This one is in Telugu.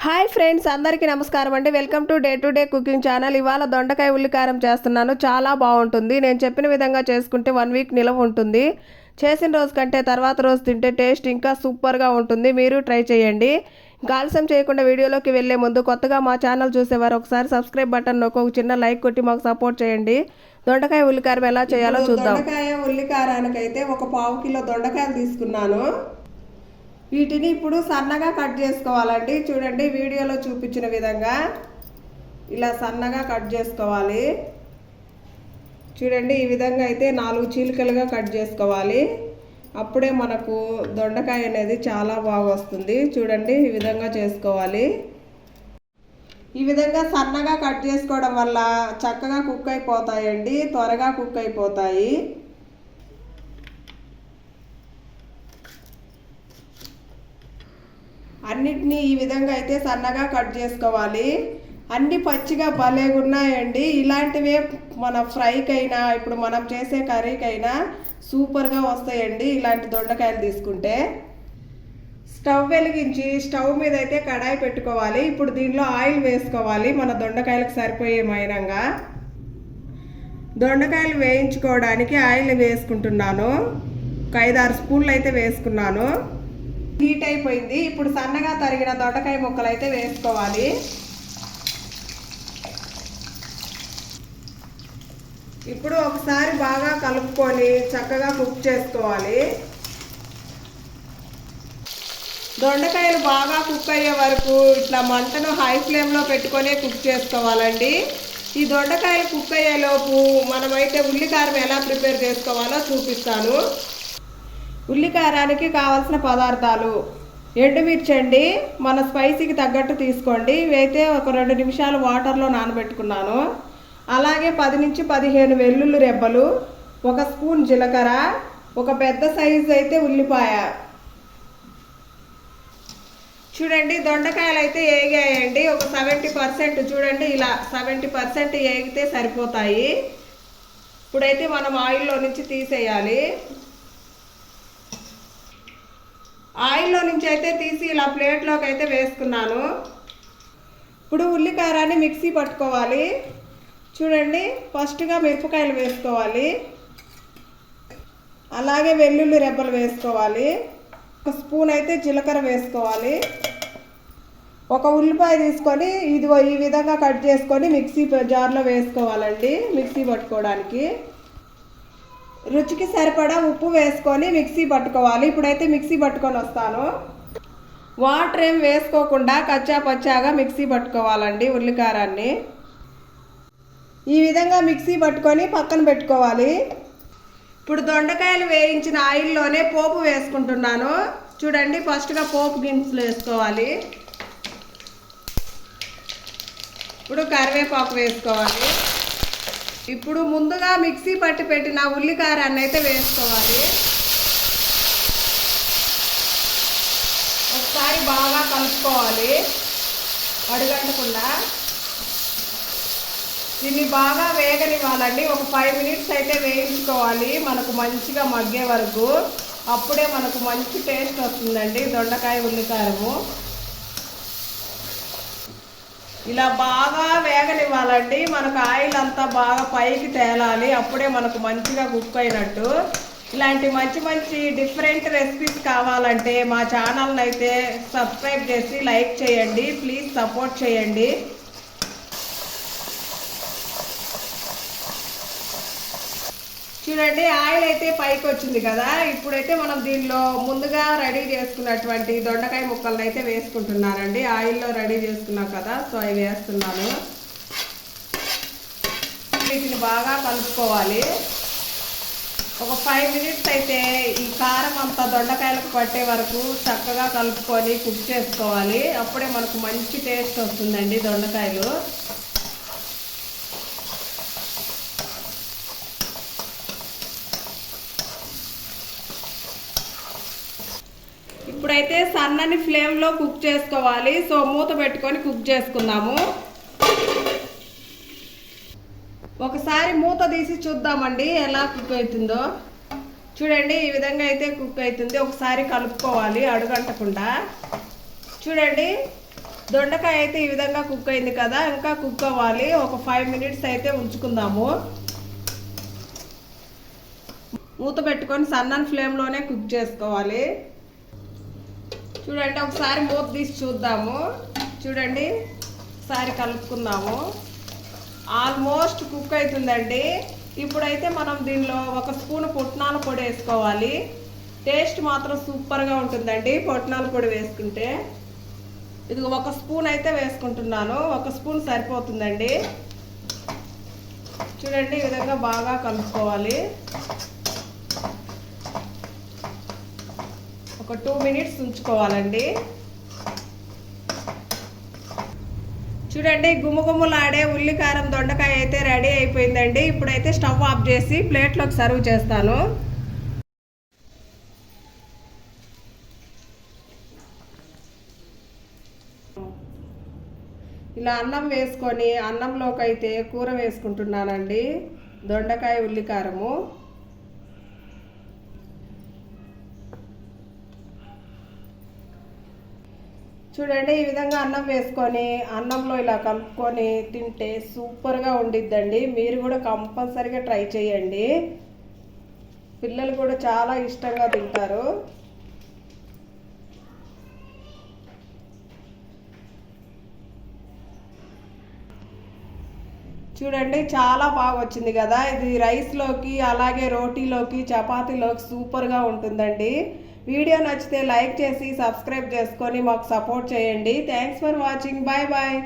హాయ్ ఫ్రెండ్స్, అందరికీ నమస్కారం అండి. Welcome to day cooking channel. ఇవాళ దొండకాయ ఉల్లికారం చేస్తున్నాను. చాలా బాగుంటుంది. నేను చెప్పిన విధంగా చేసుకుంటే 1 వీక్ నిలవ ఉంటుంది. చేసిన రోజు కంటే తర్వాత రోజు తింటే టేస్ట్ ఇంకా సూపర్గా ఉంటుంది. మీరు ట్రై చేయండి. ఇంకా ఆలస్యం చేయకుండా వీడియోలోకి వెళ్ళే ముందు కొత్తగా మా ఛానల్ చూసేవారు ఒకసారి సబ్స్క్రైబ్ బటన్ నొక్కి ఒక చిన్న లైక్ కొట్టి మాకు సపోర్ట్ చేయండి. దొండకాయ ఉల్లికారం ఎలా చేయాలో చూద్దాం. దొండకాయ ఉల్లికారానికైతే ఒక 1/2 కిలో దొండకాయలు తీసుకున్నాను. వీటిని ఇప్పుడు సన్నగా కట్ చేసుకోవాలండి. చూడండి, వీడియోలో చూపించిన విధంగా ఇలా సన్నగా కట్ చేసుకోవాలి. చూడండి, ఈ విధంగా అయితే 4 చీలికలుగా కట్ చేసుకోవాలి. అప్పుడే మనకు దొండకాయ అనేది చాలా బాగా వస్తుంది. చూడండి, ఈ విధంగా చేసుకోవాలి. ఈ విధంగా సన్నగా కట్ చేసుకోవడం వల్ల చక్కగా కుక్ అయిపోతాయండి, త్వరగా కుక్ అయిపోతాయి. అన్నిటినీ ఈ విధంగా అయితే సన్నగా కట్ చేసుకోవాలి. అన్ని పచ్చిగా భలేగా ఉన్నాయండి. ఇలాంటివే మన ఫ్రైకైనా ఇప్పుడు మనం చేసే కర్రీకైనా సూపర్గా వస్తాయండి ఇలాంటి దొండకాయలు తీసుకుంటే. స్టవ్ వెలిగించి స్టవ్ మీద అయితే కడాయి పెట్టుకోవాలి. ఇప్పుడు దీనిలో ఆయిల్ వేసుకోవాలి, మన దొండకాయలకు సరిపోయే మైనంగా. దొండకాయలు వేయించుకోవడానికి ఆయిల్ వేసుకుంటున్నాను. ఒక 5-6 స్పూన్లు అయితే వేసుకున్నాను. హీట్ అయిపోయింది. ఇప్పుడు సన్నగా తరిగిన దొండకాయ ముక్కలు అయితే వేసుకోవాలి. ఇప్పుడు ఒకసారి బాగా కలుపుకొని చక్కగా కుక్ చేసుకోవాలి. దొండకాయలు బాగా కుక్ అయ్యే వరకు ఇట్లా మంటను హై ఫ్లేమ్లో పెట్టుకొని కుక్ చేసుకోవాలండి. ఈ దొండకాయలు కుక్ అయ్యేలోపు మనమైతే ఉల్లికారం ఎలా ప్రిపేర్ చేసుకోవాలో చూపిస్తాను. ఉల్లికారానికి కావాల్సిన పదార్థాలు: ఎండుమిర్చి అండి, మన స్పైసీకి తగ్గట్టు తీసుకోండి. ఇవైతే ఒక 2 నిమిషాలు వాటర్లో నానబెట్టుకున్నాను. అలాగే 10 నుంచి 15 వెల్లుల్లి రెబ్బలు, 1 స్పూన్ జీలకర్ర, ఒక పెద్ద సైజు అయితే ఉల్లిపాయ. చూడండి, దొండకాయలు అయితే ఏగాయండి. ఒక 70%. చూడండి, ఇలా 70% ఏగితే సరిపోతాయి. ఇప్పుడైతే మనం ఆయిల్లో నుంచి తీసేయాలి. ఆయిల్లో నుంచి అయితే తీసి ఇలా ప్లేట్లోకి అయితే వేసుకున్నాను. ఇప్పుడు ఉల్లికారాన్ని మిక్సీ పట్టుకోవాలి. చూడండి, ఫస్ట్గా మిరపకాయలు వేసుకోవాలి. అలాగే వెల్లుల్లి రెబ్బలు వేసుకోవాలి. 1 స్పూన్ అయితే జీలకర్ర వేసుకోవాలి. 1 ఉల్లిపాయ తీసుకొని ఇదిగో ఈ విధంగా కట్ చేసుకొని మిక్సీ జార్లో వేసుకోవాలండి, మిక్సీ పట్టుకోవడానికి. రుచికి సరిపడా ఉప్పు వేసుకొని మిక్సీ పట్టుకోవాలి. ఇప్పుడైతే మిక్సీ పట్టుకొని వస్తాను. వాటర్ ఏం వేసుకోకుండా కచ్చా పచ్చాగా మిక్సీ పట్టుకోవాలండి ఉల్లికారాన్ని. ఈ విధంగా మిక్సీ పట్టుకొని పక్కన పెట్టుకోవాలి. ఇప్పుడు దొండకాయలు వేయించిన ఆయిల్లోనే పోపు వేసుకుంటున్నాను. చూడండి, ఫస్ట్గా పోపు గింజలు వేసుకోవాలి. ఇప్పుడు కరివేపాకు వేసుకోవాలి. ఇప్పుడు ముందుగా మిక్సీ పట్టి పెట్టిన ఉల్లికారాన్ని అయితే వేసుకోవాలి. ఒకసారి బాగా కలుపుకోవాలి అడుగంటకుండా. దీన్ని బాగా వేగనివ్వాలండి. ఒక 5 మినిట్స్ అయితే వేయించుకోవాలి, మనకు మంచిగా మగ్గే వరకు. అప్పుడే మనకు మంచి టేస్ట్ వస్తుందండి దొండకాయ ఉల్లికారము. ఇలా బాగా వేగనివ్వాలండి. మనకు ఆయిల్ అంతా బాగా పైకి తేలాలి, అప్పుడే మనకు మంచిగా కుక్ అయినట్టు. ఇలాంటి మంచి మంచి డిఫరెంట్ రెసిపీస్ కావాలంటే మా ఛానల్ని అయితే సబ్స్క్రైబ్ చేసి లైక్ చేయండి. ప్లీజ్ సపోర్ట్ చేయండి. చూడండి, ఆయిల్ అయితే పైకి వచ్చింది కదా. ఇప్పుడైతే మనం దీనిలో ముందుగా రెడీ చేసుకున్నటువంటి దొండకాయ ముక్కలను అయితే వేసుకుంటున్నానండి. ఆయిల్లో రెడీ చేసుకున్నాం కదా, సో అవి వేస్తున్నాను. వీటిని బాగా కలుపుకోవాలి. ఒక 5 మినిట్స్ అయితే ఈ కారం అంతా దొండకాయలకు పట్టే వరకు చక్కగా కలుపుకొని కుక్ చేసుకోవాలి. అప్పుడే మనకు మంచి టేస్ట్ వస్తుందండి దొండకాయలు. ఇప్పుడైతే సన్నని ఫ్లేమ్లో కుక్ చేసుకోవాలి. సో మూత పెట్టుకొని కుక్ చేసుకుందాము. ఒకసారి మూత తీసి చూద్దామండి ఎలా కుక్ అవుతుందో. చూడండి, ఈ విధంగా అయితే కుక్ అవుతుంది. ఒకసారి కలుపుకోవాలి అడుగంటకుండా. చూడండి, దొండకాయ అయితే ఈ విధంగా కుక్ అయింది కదా, ఇంకా కుక్ అవ్వాలి. ఒక 5 మినిట్స్ అయితే ఉంచుకుందాము. మూత పెట్టుకొని సన్నని ఫ్లేమ్లోనే కుక్ చేసుకోవాలి. చూడండి, ఒకసారి మూత తీసి చూద్దాము. చూడండి, ఒకసారి కలుపుకుందాము. ఆల్మోస్ట్ కుక్ అవుతుందండి. ఇప్పుడైతే మనం దీనిలో 1 స్పూన్ పుట్నాల పొడి వేసుకోవాలి. టేస్ట్ మాత్రం సూపర్గా ఉంటుందండి పుట్నాల పొడి వేసుకుంటే. ఇది 1 స్పూన్ అయితే వేసుకుంటున్నాను. 1 స్పూన్ సరిపోతుందండి. చూడండి, ఈ విధంగా బాగా కలుపుకోవాలి. ఒక 2 మినిట్స్ ఉంచుకోవాలండి. చూడండి, గుమ్మగుమ్మలాడే ఉల్లికారం దొండకాయ అయితే రెడీ అయిపోయిందండి. ఇప్పుడైతే స్టవ్ ఆఫ్ చేసి ప్లేట్లోకి సర్వ్ చేస్తాను. ఇలా అన్నం వేసుకొని అన్నంలోకి అయితే కూర వేసుకుంటున్నానండి, దొండకాయ ఉల్లికారము. చూడండి, ఈ విధంగా అన్నం వేసుకొని అన్నంలో ఇలా కలుపుకొని తింటే సూపర్గా ఉండిద్దండి. మీరు కూడా కంపల్సరీగా ట్రై చేయండి. పిల్లలు కూడా చాలా ఇష్టంగా తింటారు. చూడండి, చాలా బాగా వచ్చింది కదా. ఇది రైస్లోకి అలాగే రోటీలోకి చపాతీలోకి సూపర్గా ఉంటుందండి. వీడియో నచ్చితే లైక్ చేసి సబ్స్క్రైబ్ చేసుకొని మాకు సపోర్ట్ చేయండి. Thanks for watching. Bye bye.